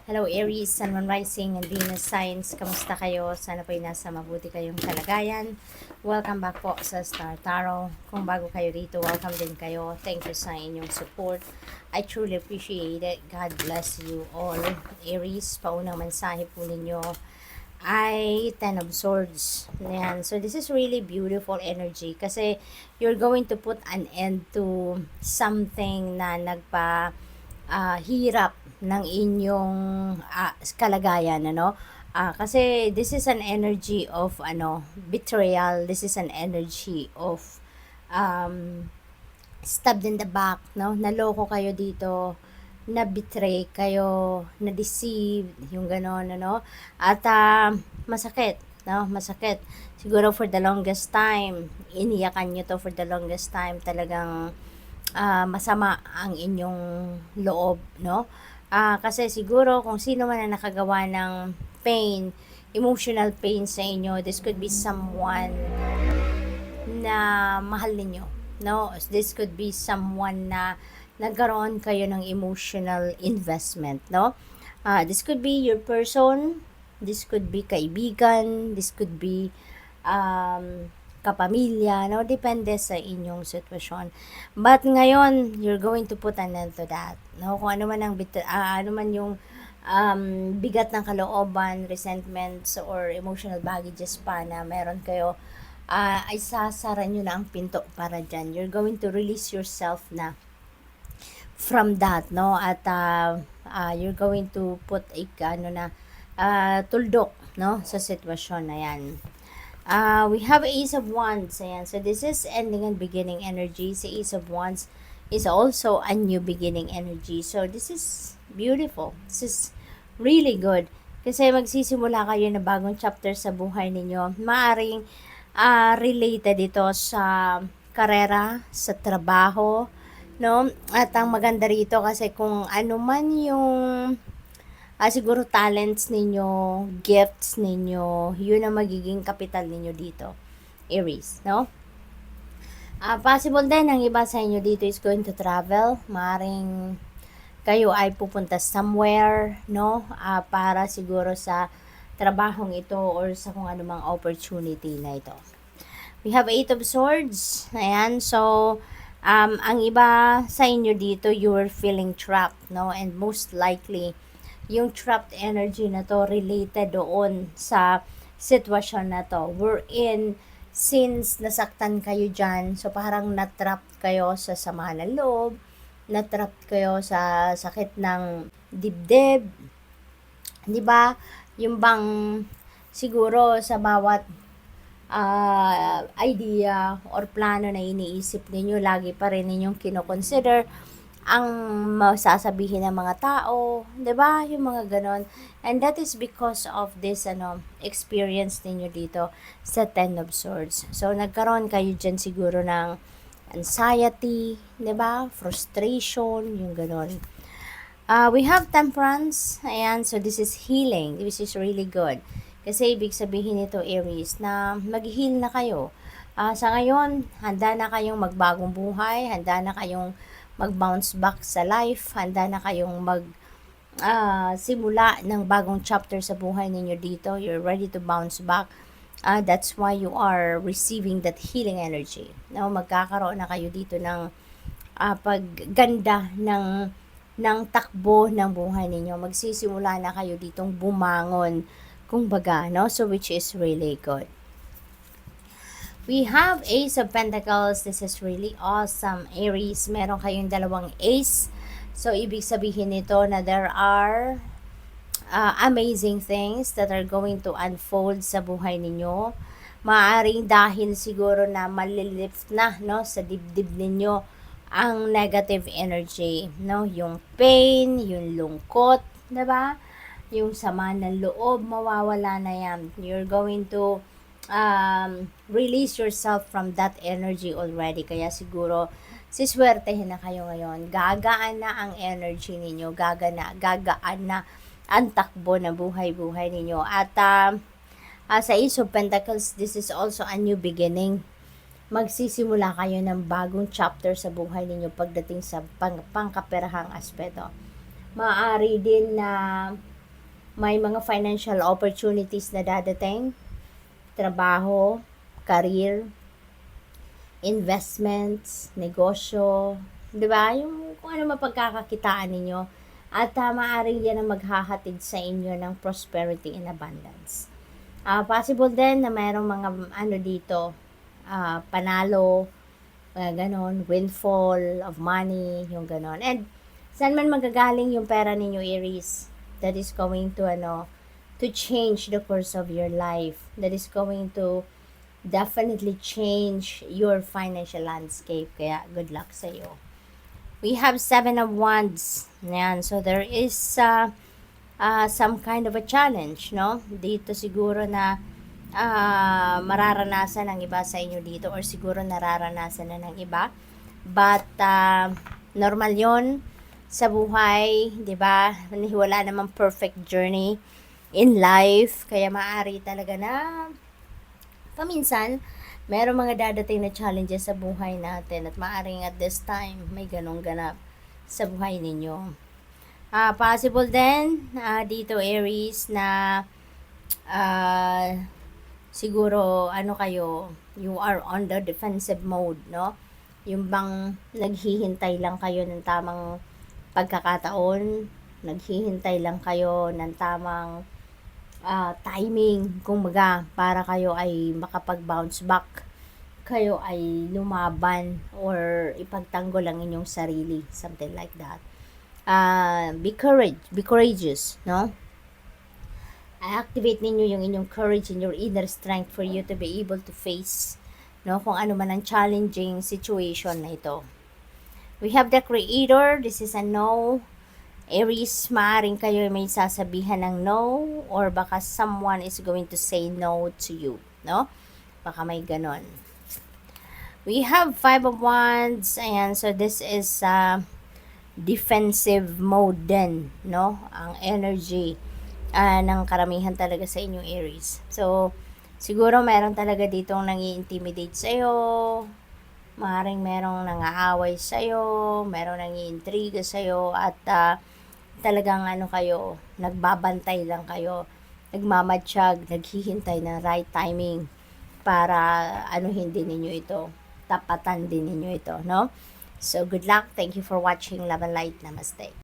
Hello Aries, Sun, Moon Rising, and Venus Signs. Kamusta kayo? Sana po'y nasa mabuti kayong kalagayan. Welcome back po sa Star Tarot. Kung bago kayo dito, welcome din kayo. Thank you sa inyong support. I truly appreciate it. God bless you all. Aries, paunang mensahe po ninyo ay Ten of Swords. Ayan. So, this is really beautiful energy kasi you're going to put an end to something na hirap ng inyong kalagayan, ano? Kasi this is an energy of betrayal. This is an energy of um, stabbed in the back, no? Naloko kayo dito, na-betray kayo, na-deceive, yung gano'n, ano? At masakit, no? Masakit. Siguro for the longest time, iniyakan nyo to for the longest time. Talagang masama ang inyong loob, no? Kasi siguro kung sino man ang nakagawa ng pain, emotional pain sa inyo, this could be someone na mahal ninyo, no? This could be someone na nagkaroon kayo ng emotional investment, no? This could be your person, this could be kaibigan, this could be kapamilya, no? Depende sa inyong sitwasyon. But ngayon, you're going to put an end to that, no? Kung ano man ang ano man yung bigat ng kalooban, resentments, or emotional baggages pa na meron kayo, ay sasara nyo na ang pinto para dyan. You're going to release yourself na from that, no? At you're going to put tuldok, no? Sa sitwasyon na yan. We have Ace of Wands. Ayan. So, this is ending and beginning energy. Sa Ace of Wands is also a new beginning energy. So, this is beautiful. This is really good. Kasi magsisimula kayo na bagong chapter sa buhay ninyo. Maaring related ito sa karera, sa trabaho, no? At ang maganda rito kasi kung ano man yung siguro talents ninyo, gifts ninyo, yun ang magiging kapital ninyo dito, Aries, no? Possible din, ang iba sa inyo dito is going to travel. Maring kayo ay pupunta somewhere, no? Para siguro sa trabahong ito or sa kung anumang opportunity na ito. We have Eight of Swords. Ayan, so ang iba sa inyo dito, you're feeling trapped, no? And most likely, yung trapped energy na to related doon sa sitwasyon na to. We're in, since nasaktan kayo dyan, so parang natrap kayo sa sama ng loob, natrap kayo sa sakit ng dibdib, di ba? Yung bang siguro sa bawat idea or plano na iniisip ninyo, lagi pa rin ninyong kinoconsider ang masasabihin ng mga tao, 'di ba? Yung mga ganon. And that is because of this experience ninyo dito sa Ten of Swords. So nagkaroon kayo diyan siguro ng anxiety, 'di ba? Frustration, yung ganon. We have Temperance. Ayan, so this is healing. This is really good. Kasi ibig sabihin nito, Aries, na mag-heal na kayo. Sa ngayon, handa na kayong magbagong buhay, handa na kayong mag-bounce back sa life, handa na kayong simula ng bagong chapter sa buhay ninyo dito. You're ready to bounce back. That's why you are receiving that healing energy. No, magkakaroon na kayo dito ng pagganda ng takbo ng buhay ninyo. Magsisimula na kayo ditong bumangon, kumbaga, no? So, which is really good. We have Ace of Pentacles. This is really awesome, Aries. Meron kayong dalawang ace. So, ibig sabihin nito na there are amazing things that are going to unfold sa buhay ninyo. Maaring dahil siguro na malilift na, no, sa dibdib ninyo ang negative energy, no? Yung pain, yung lungkot, 'di ba? Yung sama ng loob, mawawala na yan. You're going to release yourself from that energy already. Kaya siguro, siswertehin na kayo ngayon. Gagaan na ang energy ninyo. Gagaan na ang takbo na buhay-buhay ninyo. At sa Ace of Pentacles, this is also a new beginning. Magsisimula kayo ng bagong chapter sa buhay ninyo pagdating sa pangkaperahang aspeto. Maaari din na May mga financial opportunities na dadating, trabaho, career, investments, negosyo, 'di ba? Yung kung ano mapagkakakitaan ninyo at maaaring yan ang maghahatid sa inyo ng prosperity and abundance. Possible din na mayroong mga ano dito, panalo, ganon, windfall of money, yung ganon. And saan man magagaling yung pera ninyo, Aries, that is going to to change the course of your life. That is going to definitely change your financial landscape. Kaya good luck sa iyo. We have Seven of Wands. Yan. So there is some kind of a challenge, no? Dito siguro na mararanasan ng iba sa inyo dito or siguro nararanasan na ng iba. But normal 'yon sa buhay, 'di ba? Wala namang perfect journey in life, kaya maaari talaga na paminsan merong mga dadating na challenges sa buhay natin at maaring at this time may ganong ganap sa buhay ninyo. Possible din dito, Aries, na siguro kayo, you are on the defensive mode, no? Yung bang naghihintay lang kayo ng tamang pagkakataon, naghihintay lang kayo ng tamang timing, kumbaga, para kayo ay makapag-bounce back, kayo ay lumaban or ipagtanggol ang inyong sarili, something like that. Be courageous, no? Activate ninyo yung inyong courage and your inner strength for you to be able to face, no, kung ano man ang challenging situation na ito. We have the Creator. This is a no. Aries, maaring kayo may sasabihan ng no, or baka someone is going to say no to you, no? Baka may ganon. We have Five of Wands. Ayan, so this is defensive mode din, no? Ang energy ng karamihan talaga sa inyong Aries. So, siguro meron talaga ditong nang-i-intimidate sa'yo, maaaring merong nang-aaway sa'yo, merong nang-i-intriga sa'yo, at talagang kayo, nagbabantay lang kayo, nagmamatsyag, naghihintay ng right timing para hindi ninyo ito, tapatan din ninyo ito, no? So, good luck. Thank you for watching. Love and light. Namaste.